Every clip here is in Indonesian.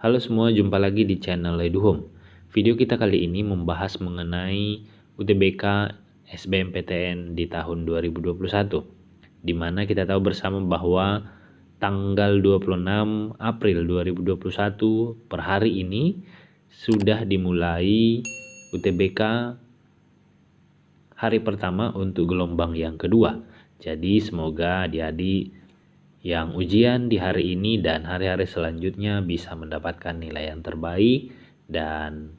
Halo semua, jumpa lagi di channel Eduhome. Video kita kali ini membahas mengenai UTBK SBMPTN di tahun 2021, di mana kita tahu bersama bahwa tanggal 26 April 2021 per hari ini sudah dimulai UTBK hari pertama untuk gelombang yang kedua. Jadi semoga adik-adik yang ujian di hari ini dan hari-hari selanjutnya bisa mendapatkan nilai yang terbaik. Dan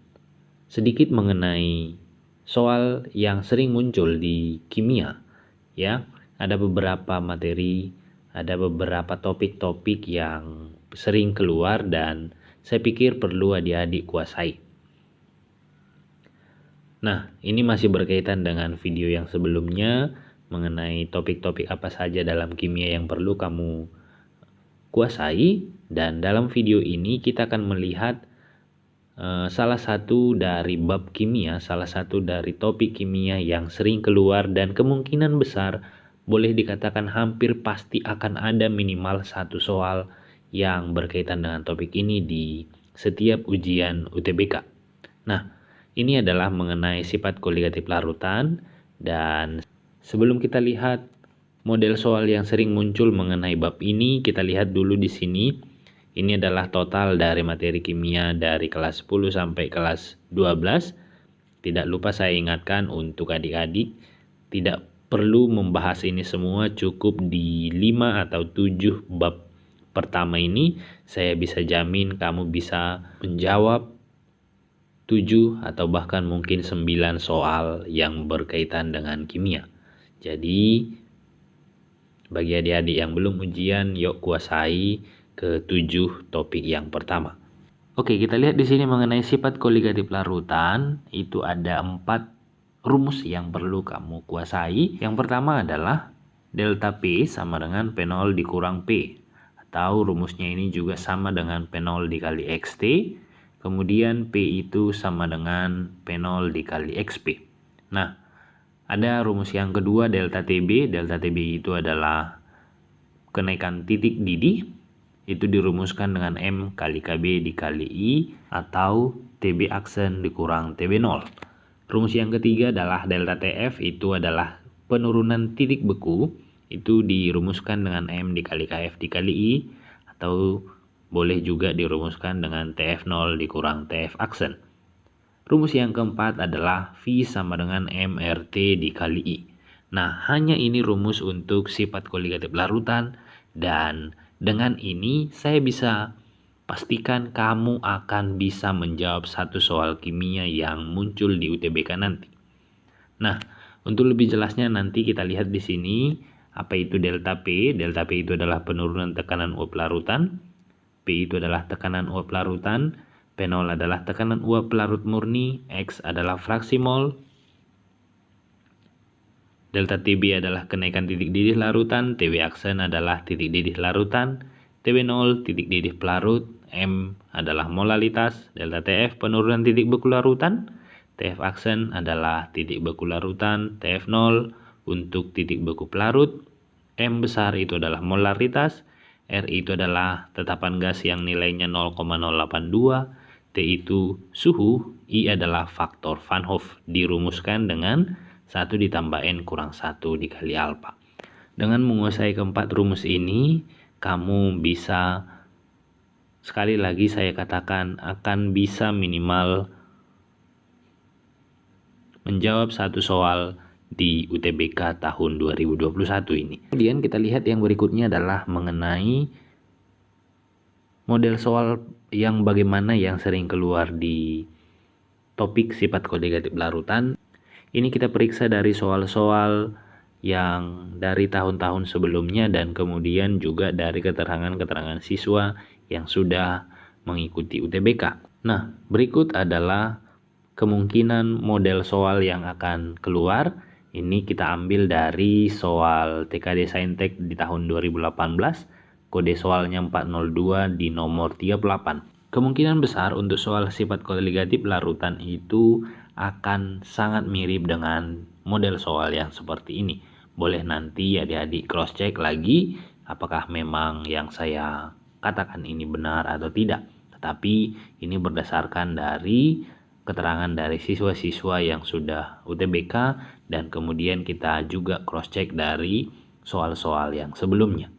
sedikit mengenai soal yang sering muncul di kimia, ya, ada beberapa materi, ada beberapa topik-topik yang sering keluar dan saya pikir perlu adik-adik kuasai. Nah, ini masih berkaitan dengan video yang sebelumnya mengenai topik-topik apa saja dalam kimia yang perlu kamu kuasai, dan dalam video ini kita akan melihat salah satu dari bab kimia, salah satu dari topik kimia yang sering keluar dan kemungkinan besar boleh dikatakan hampir pasti akan ada minimal satu soal yang berkaitan dengan topik ini di setiap ujian UTBK. Nah, ini adalah mengenai sifat koligatif larutan, dan sebelum kita lihat model soal yang sering muncul mengenai bab ini, kita lihat dulu di sini. Ini adalah total dari materi kimia dari kelas 10 sampai kelas 12. Tidak lupa saya ingatkan untuk adik-adik, tidak perlu membahas ini semua, cukup di 5 atau 7 bab pertama ini. Saya bisa jamin kamu bisa menjawab 7 atau bahkan mungkin 9 soal yang berkaitan dengan kimia. Jadi bagi adik-adik yang belum ujian, yuk kuasai ke-7 topik yang pertama. Oke, kita lihat di sini mengenai sifat koligatif larutan, itu ada 4 rumus yang perlu kamu kuasai. Yang pertama adalah delta P sama dengan P0 dikurang P, atau rumusnya ini juga sama dengan P0 dikali XT. Kemudian P itu sama dengan P0 dikali XP. Nah, ada rumus yang kedua delta TB. Delta TB itu adalah kenaikan titik didih. Itu dirumuskan dengan M kali KB dikali I, atau TB aksen dikurang TB0. Rumus yang ketiga adalah delta TF. Itu adalah penurunan titik beku. Itu dirumuskan dengan M dikali KF dikali I, atau boleh juga dirumuskan dengan TF0 dikurang TF aksen. Rumus yang keempat adalah V sama dengan MRT dikali I. Nah, hanya ini rumus untuk sifat koligatif larutan, dan dengan ini saya bisa pastikan kamu akan bisa menjawab satu soal kimia yang muncul di UTBK nanti. Nah, untuk lebih jelasnya nanti kita lihat di sini apa itu delta P. Delta P itu adalah penurunan tekanan uap larutan. P itu adalah tekanan uap larutan. P0 adalah tekanan uap larut murni. X adalah fraksi mol. Delta TB adalah kenaikan titik didih larutan. TB aksen adalah titik didih larutan. TB0 titik didih pelarut. M adalah molalitas. Delta TF penurunan titik beku larutan. TF aksen adalah titik beku larutan. TF0 untuk titik beku pelarut. M besar itu adalah molaritas. R itu adalah tetapan gas yang nilainya 0,082. T itu suhu. I adalah faktor Van Hoff, dirumuskan dengan 1 ditambah N kurang 1 dikali alfa. Dengan menguasai keempat rumus ini, kamu bisa, sekali lagi saya katakan, akan bisa minimal menjawab satu soal di UTBK tahun 2021 ini. Kemudian kita lihat yang berikutnya adalah mengenai model soal yang bagaimana yang sering keluar di topik sifat koligatif larutan. Ini kita periksa dari soal-soal yang dari tahun-tahun sebelumnya dan kemudian juga dari keterangan-keterangan siswa yang sudah mengikuti UTBK. Nah, berikut adalah kemungkinan model soal yang akan keluar. Ini kita ambil dari soal TKD Saintek di tahun 2018. Kode soalnya 402 di nomor 38. Kemungkinan besar untuk soal sifat koligatif larutan itu akan sangat mirip dengan model soal yang seperti ini. Boleh nanti adik-adik cross check lagi apakah memang yang saya katakan ini benar atau tidak. Tetapi ini berdasarkan dari keterangan dari siswa-siswa yang sudah UTBK dan kemudian kita juga cross check dari soal-soal yang sebelumnya.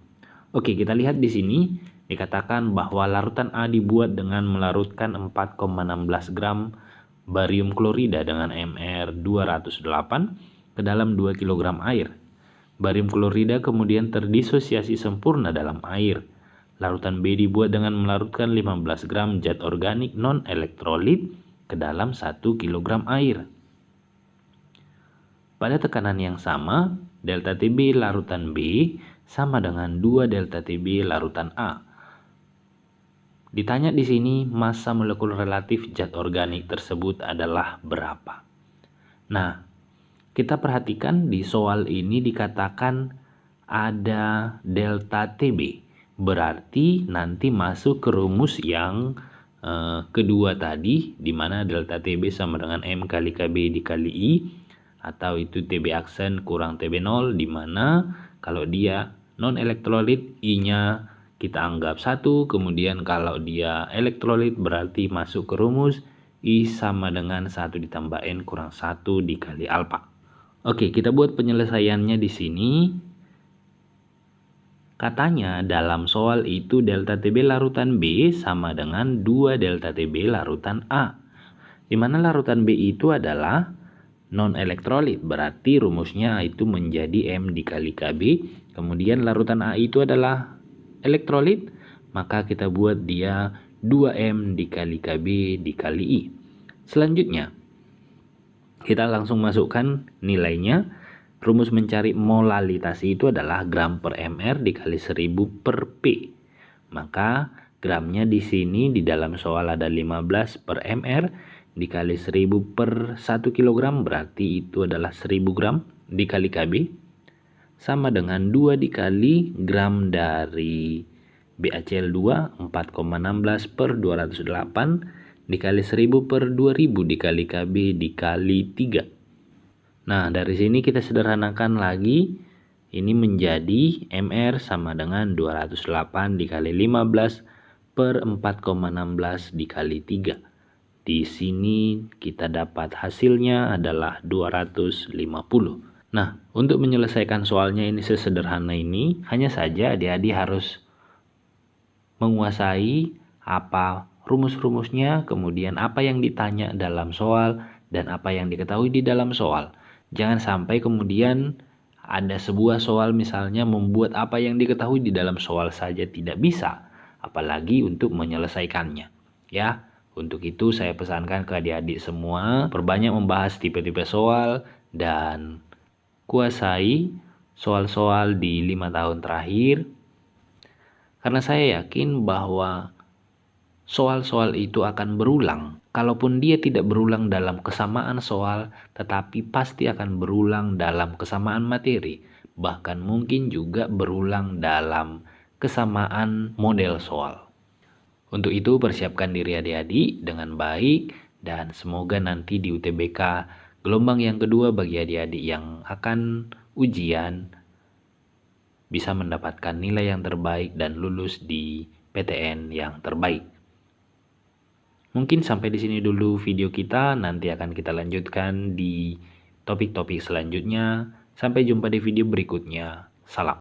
Oke, kita lihat di sini dikatakan bahwa larutan A dibuat dengan melarutkan 4,16 gram barium klorida dengan Mr 208 ke dalam 2 kg air. Barium klorida kemudian terdisosiasi sempurna dalam air. Larutan B dibuat dengan melarutkan 15 gram zat organik non-elektrolit ke dalam 1 kg air. Pada tekanan yang sama, delta TB larutan B sama dengan 2 delta TB larutan A. Ditanya di sini massa molekul relatif zat organik tersebut adalah berapa. Nah, kita perhatikan di soal ini dikatakan ada delta TB. Berarti nanti masuk ke rumus yang kedua tadi, di mana delta TB sama dengan M kali KB dikali I, atau itu TB aksen kurang TB0, di mana kalau dia non elektrolit I-nya kita anggap 1, kemudian kalau dia elektrolit berarti masuk ke rumus I sama dengan 1 ditambah N kurang 1 dikali alfa. Oke, kita buat penyelesaiannya di sini. Katanya dalam soal itu delta TB larutan B sama dengan 2 delta TB larutan A. Di mana larutan B itu adalah non-elektrolit, berarti rumusnya itu menjadi M dikali KB. Kemudian larutan A itu adalah elektrolit, maka kita buat dia 2M dikali KB dikali I. Selanjutnya, kita langsung masukkan nilainya. Rumus mencari molalitas itu adalah gram per mr dikali 1000 per P. Maka gramnya di sini di dalam soal ada 15 per mr dikali 1000 per 1 kg, berarti itu adalah 1000 gram dikali KB sama dengan 2 dikali gram dari BaCl2 4,16 per 208 dikali 1000 per 2000 dikali KB dikali 3. Nah, dari sini kita sederhanakan lagi, ini menjadi MR sama dengan 208 dikali 15 per 4,16 dikali 3. Di sini kita dapat hasilnya adalah 250. Nah, untuk menyelesaikan soalnya ini sesederhana ini, hanya saja adik-adik harus menguasai apa rumus-rumusnya, kemudian apa yang ditanya dalam soal, dan apa yang diketahui di dalam soal. Jangan sampai kemudian ada sebuah soal misalnya membuat apa yang diketahui di dalam soal saja tidak bisa, apalagi untuk menyelesaikannya. Ya, untuk itu saya pesankan ke adik-adik semua, perbanyak membahas tipe-tipe soal dan kuasai soal-soal di 5 tahun terakhir. Karena saya yakin bahwa soal-soal itu akan berulang. Kalaupun dia tidak berulang dalam kesamaan soal, tetapi pasti akan berulang dalam kesamaan materi. Bahkan mungkin juga berulang dalam kesamaan model soal. Untuk itu persiapkan diri adik-adik dengan baik dan semoga nanti di UTBK gelombang yang kedua bagi adik-adik yang akan ujian bisa mendapatkan nilai yang terbaik dan lulus di PTN yang terbaik. Mungkin sampai di sini dulu video kita, nanti akan kita lanjutkan di topik-topik selanjutnya. Sampai jumpa di video berikutnya. Salam.